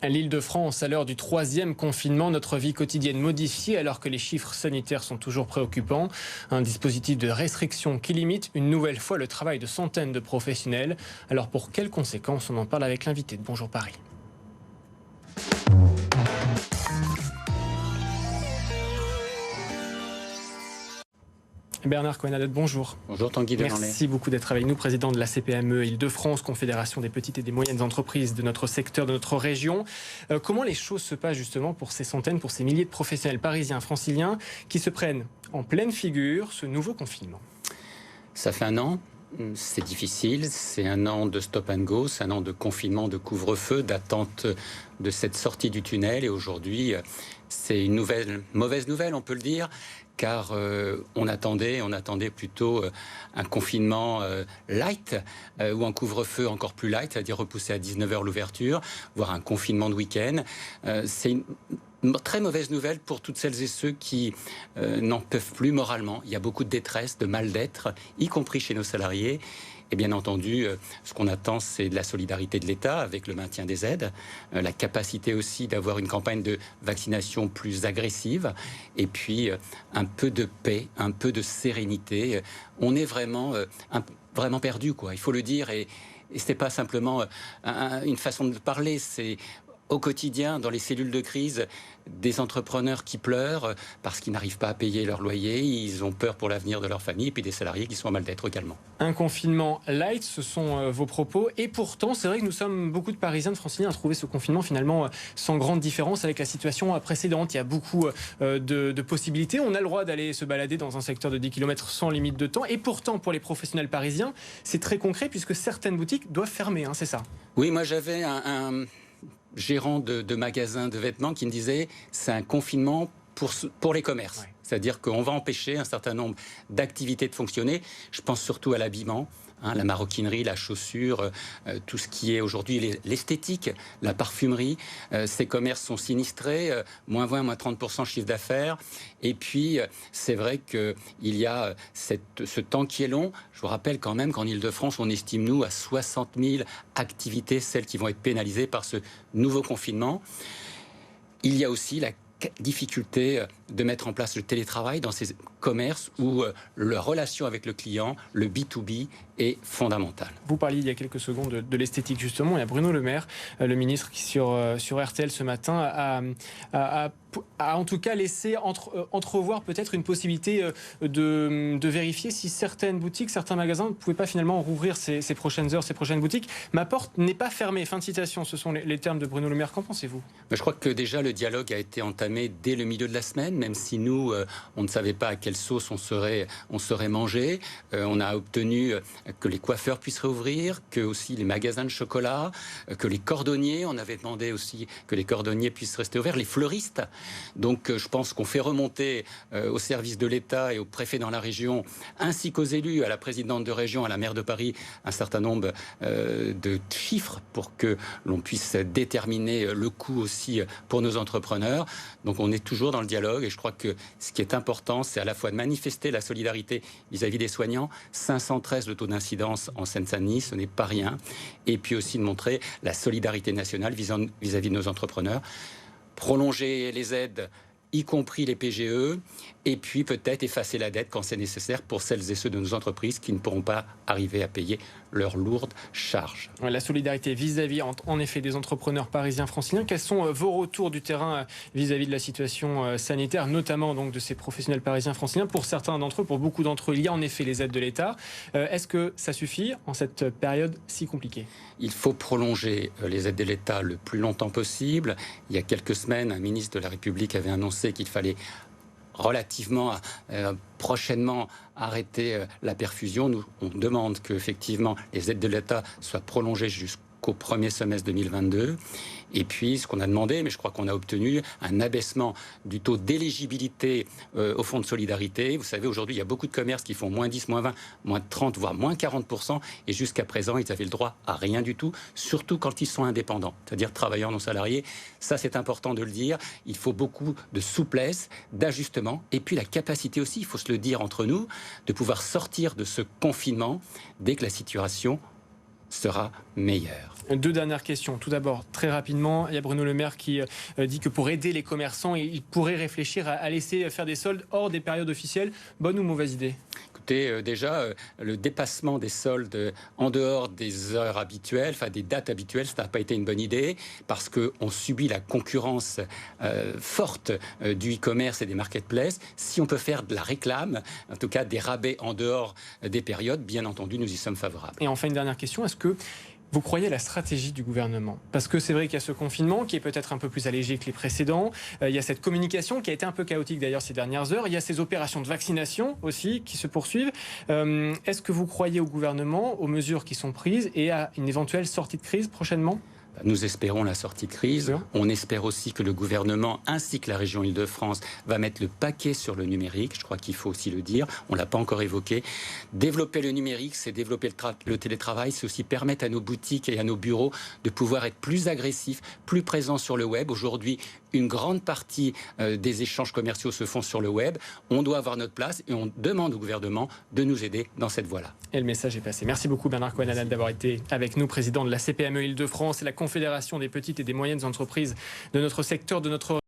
L'Île-de-France, à l'heure du 3e confinement, notre vie quotidienne modifiée alors que les chiffres sanitaires sont toujours préoccupants. Un dispositif de restriction qui limite une nouvelle fois le travail de centaines de professionnels. Alors pour quelles conséquences? On en parle avec l'invité de Bonjour Paris. Bernard Cohen-Adette, bonjour. Bonjour Tanguy Delanlay. Merci beaucoup d'être avec nous, président de la CPME Île-de-France, Confédération des petites et des moyennes entreprises de notre secteur, de notre région. Comment les choses se passent justement pour ces centaines, pour ces milliers de professionnels parisiens, franciliens qui se prennent en pleine figure ce nouveau confinement? Ça fait un an, c'est difficile, c'est un an de stop and go, c'est un an de confinement, de couvre-feu, d'attente de cette sortie du tunnel. Et aujourd'hui, c'est une mauvaise nouvelle, on peut le dire, car on attendait plutôt un confinement light ou un couvre-feu encore plus light, c'est-à-dire repousser à 19h l'ouverture, voire un confinement de week-end. C'est une très mauvaise nouvelle pour toutes celles et ceux qui n'en peuvent plus moralement. Il y a beaucoup de détresse, de mal-d'être, y compris chez nos salariés. Et bien entendu, ce qu'on attend, c'est de la solidarité de l'État avec le maintien des aides, la capacité aussi d'avoir une campagne de vaccination plus agressive, et puis un peu de paix, un peu de sérénité. On est vraiment perdu, quoi. Il faut le dire, et c'est pas simplement une façon de parler, c'est au quotidien, dans les cellules de crise, des entrepreneurs qui pleurent parce qu'ils n'arrivent pas à payer leur loyer, ils ont peur pour l'avenir de leur famille, et puis des salariés qui sont en mal-d'être également. Un confinement light, ce sont vos propos. Et pourtant, c'est vrai que nous sommes beaucoup de Parisiens, de Franciliens à trouver ce confinement finalement sans grande différence avec la situation précédente. Il y a beaucoup de possibilités. On a le droit d'aller se balader dans un secteur de 10 km sans limite de temps. Et pourtant, pour les professionnels parisiens, c'est très concret puisque certaines boutiques doivent fermer, hein, c'est ça? Oui, moi j'avais un gérant de magasin de vêtements qui me disait c'est un confinement pour les commerces. Ouais. C'est-à-dire qu'on va empêcher un certain nombre d'activités de fonctionner. Je pense surtout à l'habillement, la maroquinerie, la chaussure, tout ce qui est aujourd'hui l'esthétique, la parfumerie. Ces commerces sont sinistrés, moins 20, moins 30% chiffre d'affaires. Et puis, c'est vrai qu'il y a ce temps qui est long. Je vous rappelle quand même qu'en Île-de-France, on estime, nous, à 60 000 activités, celles qui vont être pénalisées par ce nouveau confinement. Il y a aussi la difficulté de mettre en place le télétravail dans ces commerces où la relation avec le client, le B2B, est fondamentale. Vous parliez il y a quelques secondes de l'esthétique justement. Il y a Bruno Le Maire, le ministre, qui sur RTL ce matin a en tout cas laissé entrevoir peut-être une possibilité de vérifier si certaines boutiques, certains magasins ne pouvaient pas finalement rouvrir ces prochaines heures, ces prochaines boutiques. Ma porte n'est pas fermée. Fin de citation, ce sont les termes de Bruno Le Maire. Qu'en pensez-vous? Je crois que déjà le dialogue a été entamé dès le milieu de la semaine, même si nous, on ne savait pas à quelle sauce on serait mangé. On a obtenu que les coiffeurs puissent réouvrir, que aussi les magasins de chocolat, que les cordonniers, on avait demandé aussi que les cordonniers puissent rester ouverts, les fleuristes. Donc je pense qu'on fait remonter au service de l'État et aux préfets dans la région, ainsi qu'aux élus, à la présidente de région, à la maire de Paris, un certain nombre de chiffres pour que l'on puisse déterminer le coût aussi pour nos entrepreneurs. Donc on est toujours dans le dialogue, et je crois que ce qui est important, c'est à la fois de manifester la solidarité vis-à-vis des soignants. 513 le taux d'incidence en Seine-Saint-Denis, ce n'est pas rien. Et puis aussi de montrer la solidarité nationale vis-à-vis de nos entrepreneurs. Prolonger les aides, y compris les PGE, et puis peut-être effacer la dette quand c'est nécessaire pour celles et ceux de nos entreprises qui ne pourront pas arriver à payer leurs lourdes charges. La solidarité vis-à-vis, en effet, des entrepreneurs parisiens, franciliens. Quels sont vos retours du terrain vis-à-vis de la situation sanitaire, notamment donc de ces professionnels parisiens, franciliens? Pour certains d'entre eux, pour beaucoup d'entre eux, il y a en effet les aides de l'État. Est-ce que ça suffit en cette période si compliquée? Il faut prolonger les aides de l'État le plus longtemps possible. Il y a quelques semaines, un ministre de la République avait annoncé qu'il fallait relativement prochainement arrêter la perfusion. Nous, on demande qu'effectivement les aides de l'État soient prolongées jusqu'au premier semestre 2022. Et puis, ce qu'on a demandé, mais je crois qu'on a obtenu, un abaissement du taux d'éligibilité au fonds de solidarité. Vous savez, aujourd'hui, il y a beaucoup de commerces qui font moins 10, moins 20, moins 30, voire moins 40%. Et jusqu'à présent, ils avaient le droit à rien du tout, surtout quand ils sont indépendants, c'est-à-dire travailleurs non salariés. Ça, c'est important de le dire. Il faut beaucoup de souplesse, d'ajustement. Et puis, la capacité aussi, il faut se le dire entre nous, de pouvoir sortir de ce confinement dès que la situation sera meilleure. Deux dernières questions. Tout d'abord, très rapidement, il y a Bruno Le Maire qui dit que pour aider les commerçants, il pourrait réfléchir à laisser faire des soldes hors des périodes officielles. Bonne ou mauvaise idée ? Écoutez, déjà, le dépassement des soldes en dehors des heures habituelles, enfin des dates habituelles, ça n'a pas été une bonne idée parce qu'on subit la concurrence forte du e-commerce et des marketplaces. Si on peut faire de la réclame, en tout cas des rabais en dehors des périodes, bien entendu, nous y sommes favorables. Et enfin, une dernière question. Est-ce que vous croyez à la stratégie du gouvernement ? Parce que c'est vrai qu'il y a ce confinement qui est peut-être un peu plus allégé que les précédents. Il y a cette communication qui a été un peu chaotique d'ailleurs ces dernières heures. Il y a ces opérations de vaccination aussi qui se poursuivent. Est-ce que vous croyez au gouvernement, aux mesures qui sont prises et à une éventuelle sortie de crise prochainement ? Nous espérons la sortie de crise. On espère aussi que le gouvernement ainsi que la région Île-de-France va mettre le paquet sur le numérique. Je crois qu'il faut aussi le dire. On ne l'a pas encore évoqué. Développer le numérique, c'est développer le télétravail. C'est aussi permettre à nos boutiques et à nos bureaux de pouvoir être plus agressifs, plus présents sur le web. Aujourd'hui, une grande partie des échanges commerciaux se font sur le web. On doit avoir notre place et on demande au gouvernement de nous aider dans cette voie-là. Et le message est passé. Merci beaucoup Bernard Cohen-Haddad d'avoir été avec nous, président de la CPME Île-de-France et la Confédération des petites et des moyennes entreprises de notre secteur, de notre